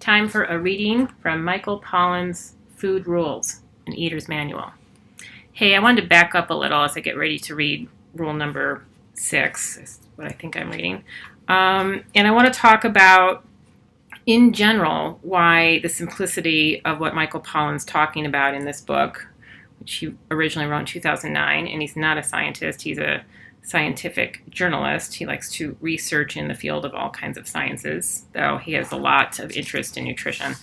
Time for a reading from Michael Pollan's Food Rules, an Eater's Manual. Hey, I wanted to back up a little as I get ready to read rule number 6, is what I think I'm reading. And I want to talk about, in general, why the simplicity of what Michael Pollan's talking about in this book, which he originally wrote in 2009, and he's not a scientist, he's a scientific journalist. He likes to research in the field of all kinds of sciences, though he has a lot of interest in nutrition,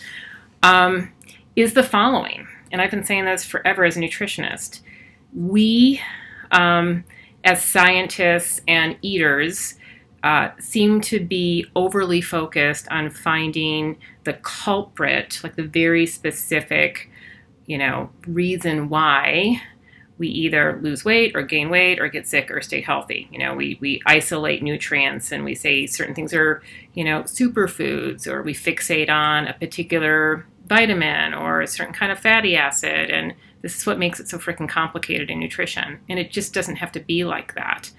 is the following. And I've been saying this forever as a nutritionist. We, as scientists and eaters, seem to be overly focused on finding the culprit, like the very specific, reason why we either lose weight or gain weight or get sick or stay healthy. We isolate nutrients and we say certain things are, superfoods, or we fixate on a particular vitamin or a certain kind of fatty acid. And this is what makes it so freaking complicated in nutrition. And it just doesn't have to be like that.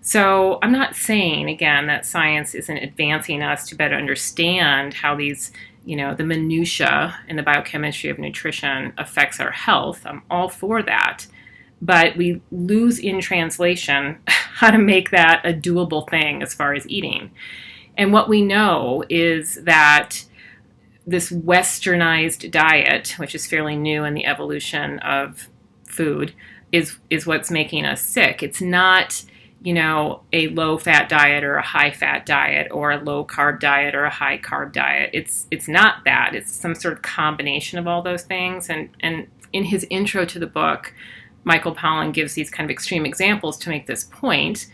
So I'm not saying, again, that science isn't advancing us to better understand how these, the minutia in the biochemistry of nutrition affects our health. I'm all for that. But we lose in translation how to make that a doable thing as far as eating. And what we know is that this westernized diet, which is fairly new in the evolution of food, is what's making us sick. It's not, a low-fat diet or a high-fat diet or a low-carb diet or a high-carb diet. It's not that. It's some sort of combination of all those things. And in his intro to the book, Michael Pollan gives these kind of extreme examples to make this point.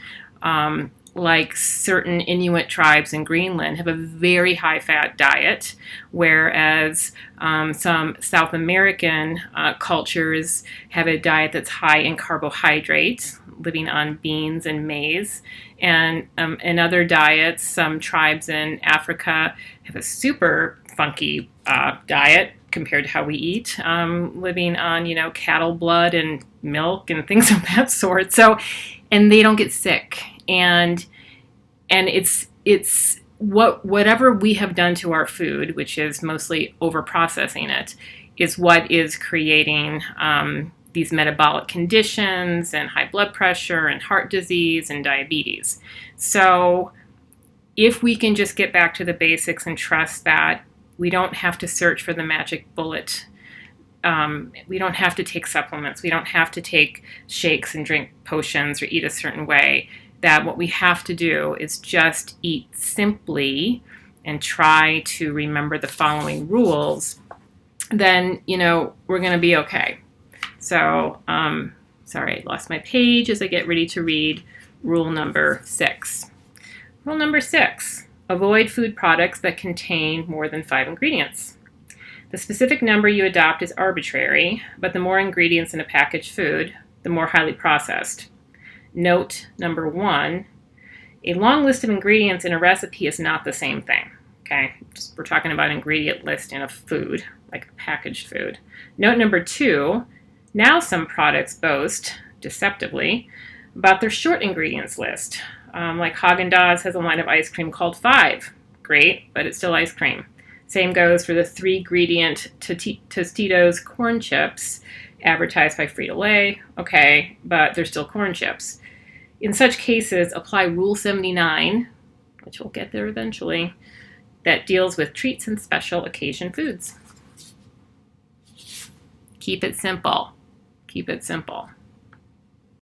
Like certain Inuit tribes in Greenland have a very high-fat diet, whereas some South American cultures have a diet that's high in carbohydrates, living on beans and maize. And in other diets, some tribes in Africa have a super funky diet compared to how we eat, living on, cattle blood and milk and things of that sort. So, and they don't get sick. And it's whatever we have done to our food, which is mostly over-processing it, is what is creating these metabolic conditions and high blood pressure and heart disease and diabetes. So if we can just get back to the basics and trust that we don't have to search for the magic bullet. We don't have to take supplements. We don't have to take shakes and drink potions or eat a certain way. That what we have to do is just eat simply and try to remember the following rules. Then, we're going to be okay. So, sorry, I lost my page as I get ready to read rule number 6. Rule number 6. Avoid food products that contain more than 5 ingredients. The specific number you adopt is arbitrary, but the more ingredients in a packaged food, the more highly processed. Note number 1, a long list of ingredients in a recipe is not the same thing. Okay, we're talking about an ingredient list in a food, like a packaged food. Note number 2, now some products boast, deceptively, about their short ingredients list. Like Haagen-Dazs has a line of ice cream called 5. Great, but it's still ice cream. Same goes for the 3-ingredient Tostitos corn chips advertised by Frito-Lay. Okay, but they're still corn chips. In such cases, apply Rule 79, which we'll get there eventually, that deals with treats and special occasion foods. Keep it simple. Keep it simple.